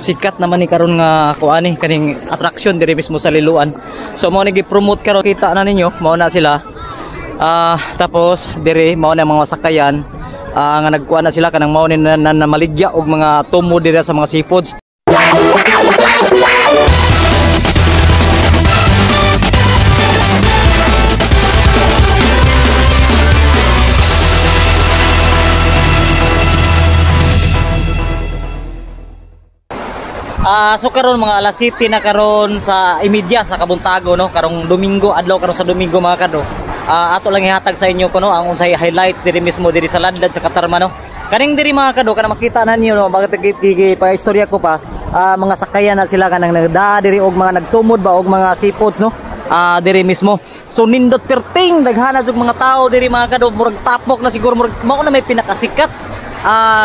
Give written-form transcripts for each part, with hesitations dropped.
sikat naman ni karon nga kuani kaning attraction diri mismo sa Liloan. So mao ni gi-promote karon, kita na ninyo mao na sila. Tapos diri mao na mga sakayan nga nagkuha na sila kanang mao ni na maligya og mga tumo diri sa mga seafoods. So karon mga alas 7 na karon sa imedya sa Kabuntago, no, karong Domingo, adlaw karon sa Domingo mga kado. Ato lang ihatag sa inyo ko, no, ang unsay highlights diri mismo diri sa Ladlad sa Katarman, no. Kaning diri mga kado kana makita na niyo, no, bakit pa istorya ko pa, mga sakayan na sila kanang nagda diri og mga nagtumod ba og mga seafoods, no. Diri mismo. So nindot perting daghanan og mga tao diri mga kado, murag tapok na siguro, murag mao na may pinakasikat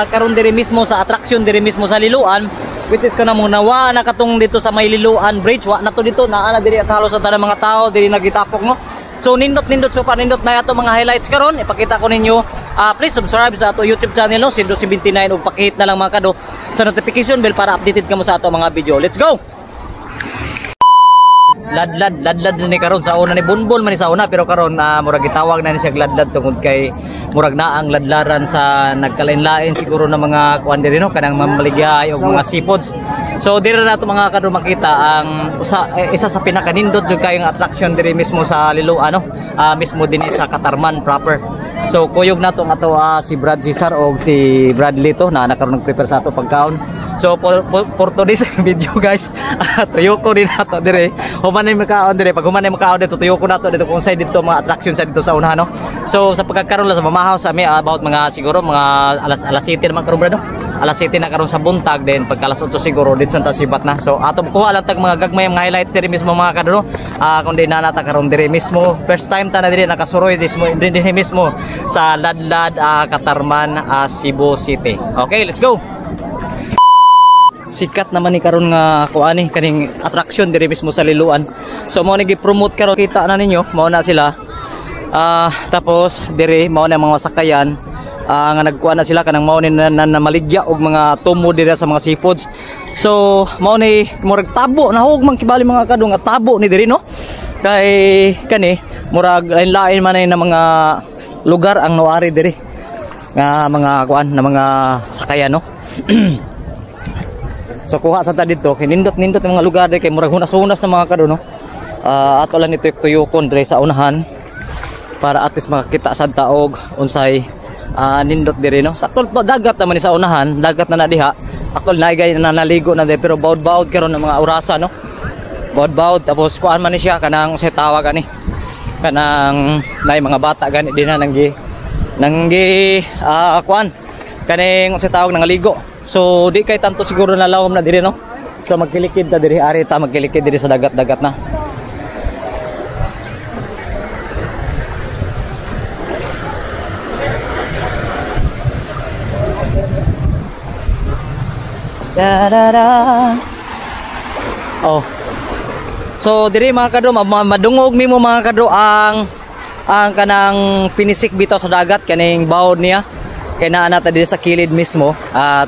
karon diri mismo sa attraction diri mismo sa Liloan. Which is kana mo nawa na katong dito sa may Liloan Bridge, wa na to dito naa diri at halos sa tanang mga tao diri nagitapok, no. So nindot so panindot na ato mga highlights karon, ipakita ko ninyo. Please subscribe sa ato YouTube channel, no, Sindo 79, ug pakihit na lang mga kado sa notification bell para updated kamo sa ato mga video. Let's go. Ladlad ni karon, sa una ni Bunbon man ni sa una, pero karon murag gitawag na ni siya ladlad tungod kay murag na ang ladlaran sa nagkalain-lain siguro na mga kuan diri, no, kanang mamaligay og mga seafoods. So diri na to mga kado makita ang isa sa pinakanindot jud kay ang attraction diri mismo sa Liloan, no, mismo dinhi sa Katarman proper. So kuyog na to ato si Brad Cesar og si Bradley to na nakaron nag-prepare sa ato pagkaon. So for today's video guys, tuyo ko din nato dire. Human ay makaon dire, pag human ay makaon dito tuyo ko nato dito kung side dito mga attraction sa dito sa unahan, no. So sa pagkakaroon lang sa mamahaw sa mi about mga siguro mga alas 7 naman karon bro, no. Alas 7 na karon sa buntag, then pagka alas 8 siguro dito ta sibat na. So ato kuha lang tag mga gagmay mga highlights dire mismo mga kadro. Kundi na nata karon dire mismo. First time ta na dire nakasuroy dire mismo sa Ladlad, Katarman, Cebu City. Okay, let's go. Sikat naman ni karon nga kuani kaning attraction diri mismo sa Liloan. So mao ni gi-promote karon, kita na ninyo mao na sila. Tapos diri mao na mga sakayan nga nagkuha na sila kanang mao ni na maligya og mga tumo diri sa mga seafoods. So mao ni murag tabo na hug man kibali mga kado nga tabo ni diri, no. Kay kani murag lain-lain man na mga lugar ang naari diri nga mga kuan na mga sakayan, no. So kuha sa ta dito kinindot ng mga lugar diri kay murag hunas-hunas na mga kado, no. Ato lang ito tuyokon diri sa unahan para at least makakita sad ta og unsay nindot diri, no. Sakto dagat naman sa unahan, dagat na diha. Akol na gay na naligo na diri pero baud-baud karon ng mga orasa, no. Baud-baud tapos kuan man ni siya kanang unsay tawag ani. Kanang nay mga bata gani din na nanggi kuan kaning unsay tawag nang ligo. So di kay tanto siguro nalawom na diri, no. So magkilikid ta diri, ari ta magkilikid diri sa dagat-dagat na. Oh. So diri mga kado madungog mimo mga kado ang kanang pinisik bitaw sa dagat kaning bawod niya. Kay naa nata diri sa kilid mismo.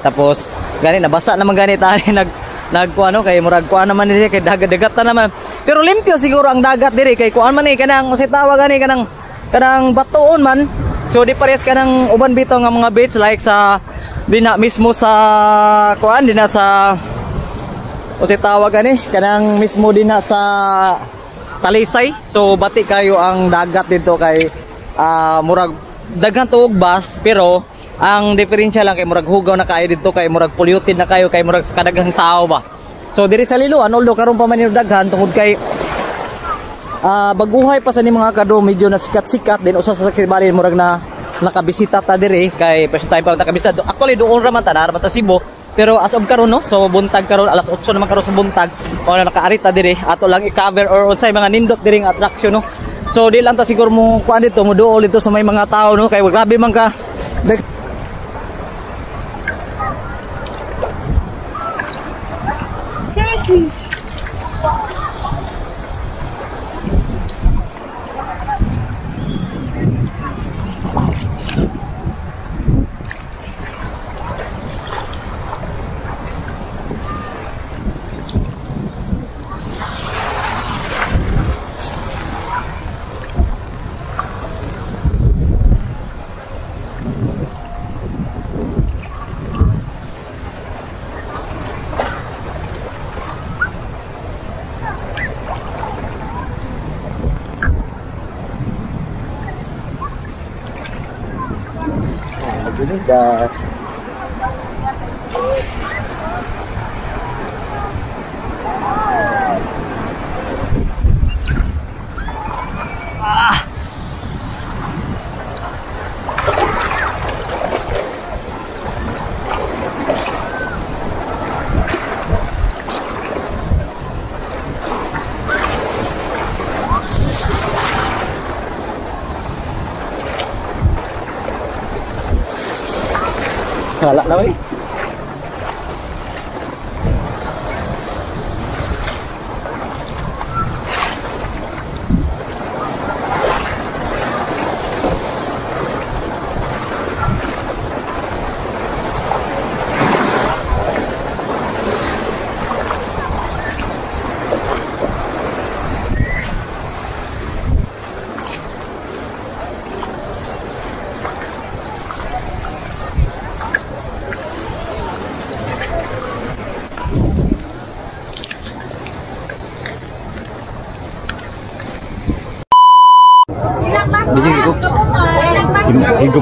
Tapos gani nabasa naman gani tani nagkuano kay murag kuan naman diri kay dagat ta naman. Pero limpyo siguro ang dagat diri kay kuan man ni kanang usay tawa gani kanang batuon man. So di pares kanang uban bitaw nga mga beach like sa dina mismo sa kuan dina sa usay tawa gani kanang mismo dina sa Talisay. So bati kayo ang dagat dito kay murag daghan tuog bas, pero ang diferensya lang kay murag hugaw na kayo dito, kay murag polluted na kayo, kay murag sa kadaghang tao ba. So diri sa Liloan although karon pa man yung daghan tungod kay baguhay pa sa ni mga kado, medyo na sikat-sikat din usa sa sakibali murag na nakabisita ta diri kay first time pa nakabisita. Actually doon ra man ta na Cebu, pero as of karon, no, so buntag karon alas 8 naman karon sa buntag o na nakaarita diri ato lang i-cover or unsay mga nindot diri nga attraction, no. So di lang ta siguro mo kuan dito mo duol dito sa may mga tao, no, kay grabe man ka gas. Wala na eh.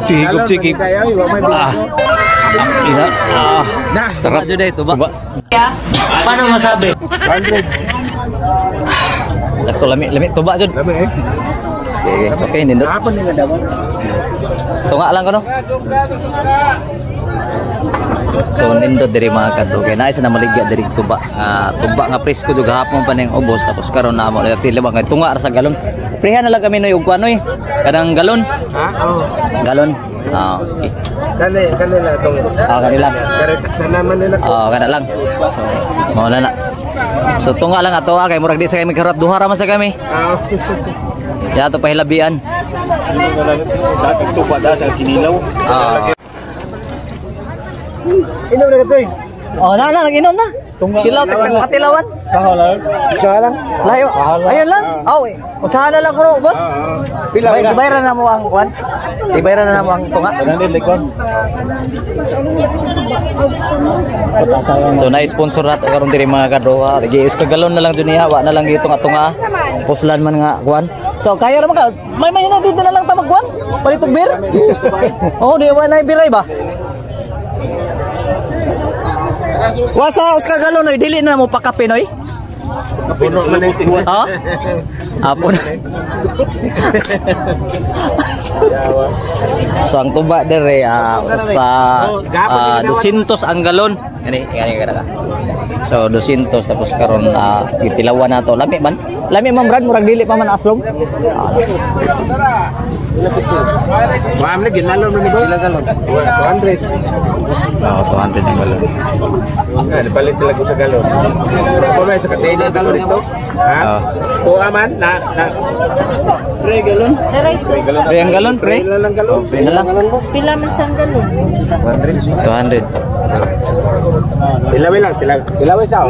Higup cik. Ina. Nah, sarap jud itu, Ba. Paano masabi? 100. Sakto lami tuba jud. Lami eh. Okay, nindot. Apa nih ngadawan? Tunga lang ko no. So nindot diri mga kadto kay naay sa namaligya diri tuba. Tuba nga presko jud gahapon pa ning ubos tapos karon na mo tila ba nga tunga ra sa galon. Prehan na lang kami no og kuanoy. Kanang galon. Ha? Oh. Galon. Sige. Kani lang tong. Kanila. Kareta sa naman nila. Kana lang. So mao na. So tunga lang ato kay murag di sa kami karap duha ra man sa kami. Ya to pahilabian. Dati tuba da sa kinilaw. Inom na katoy. Nag-inom na. Kilaw katilawan. Isa lang. Layo. Ayun lang. Usaha na lang ko, boss. Ibayran na mo ang kwan. Ibayran na mo ang tunga. So na-sponsor nato karon diri mga kadoha. Lagi galon na lang duniya, wa na lang dito nga tunga. Puslan man nga kwan. So kaya ra man ka. May na dito na lang ta magkwan. Palitog beer. Di wa na biray ba? Wasa uska galon oy dili na mo pakape noy. Puno man ito. Ha? Apon. So ang tuba dere sa 200 ang galon. Gani kada. So 200 tapos karon titilawan nato. Lami man brad murag dili pa man aslom. Ma'am lagi nalon man ibo. Ilang galon? 200. 200 ang galon. Palit talaga sa galon. Pamay sa katena galon ito. Ha? O aman na pre galon. Pre ang galon pre. Pila lang galon. Pila lang. Pila man sang galon? 200. Pilaway lang, pilaway sa.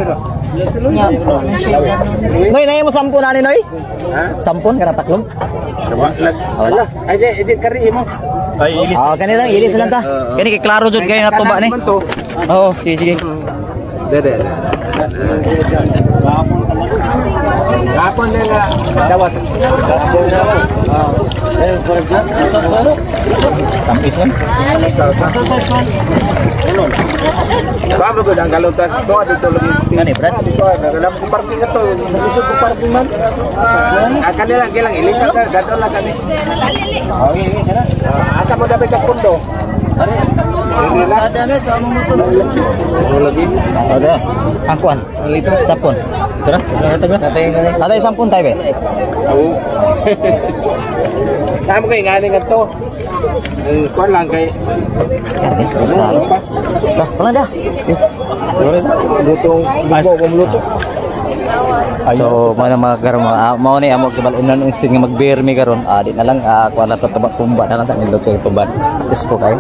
Noy, naay mo 10 na ni Noy? Ha? 10 kana taklong? Wala. Ay di kari mo. Ay ilis. Kanila ilis lang ta. Kani kay klaro jud kayo na tuba ni. Sige. Dede. Gapon na nga dawat. Tampis man. Bago ko ang galon tas to dito lagi. Kani brad. Dalam ko parking ato, nagusog ko parking man. Kanila kilang ilis ka gato lang kami. Okay, kana. Asa mo dapat ka pundo? Ada na sa mo mo lagi. Ada. Angkuan. Ito sapon. Tara. Tatay 10 tayo be. Oo. Tama kay ngani nga to. Kuan lang kay. Pala dah. Lutong buko ko luto. So mana mga karon mao ni amo kibalunan ang sin nga mag-beer mi karon di na lang kuan na to tubak pumba na lang sa nindot kay pumba. Isko kayo.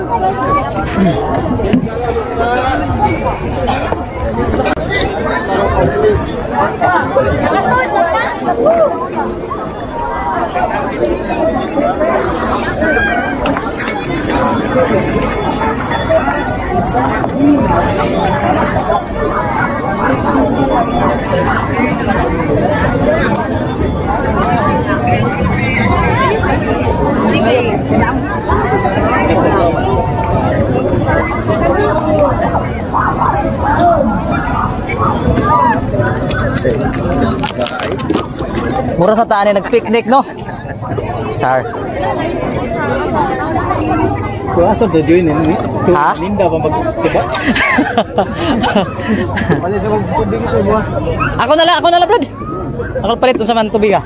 Mura sa taan nagpicnic no. Sir. Kung asa ba join ni? Ha? Linda ba magtiba? Pali sa magtubig ito mo. Ako na lang, Brad. Ako palit ko sa man tubig ah.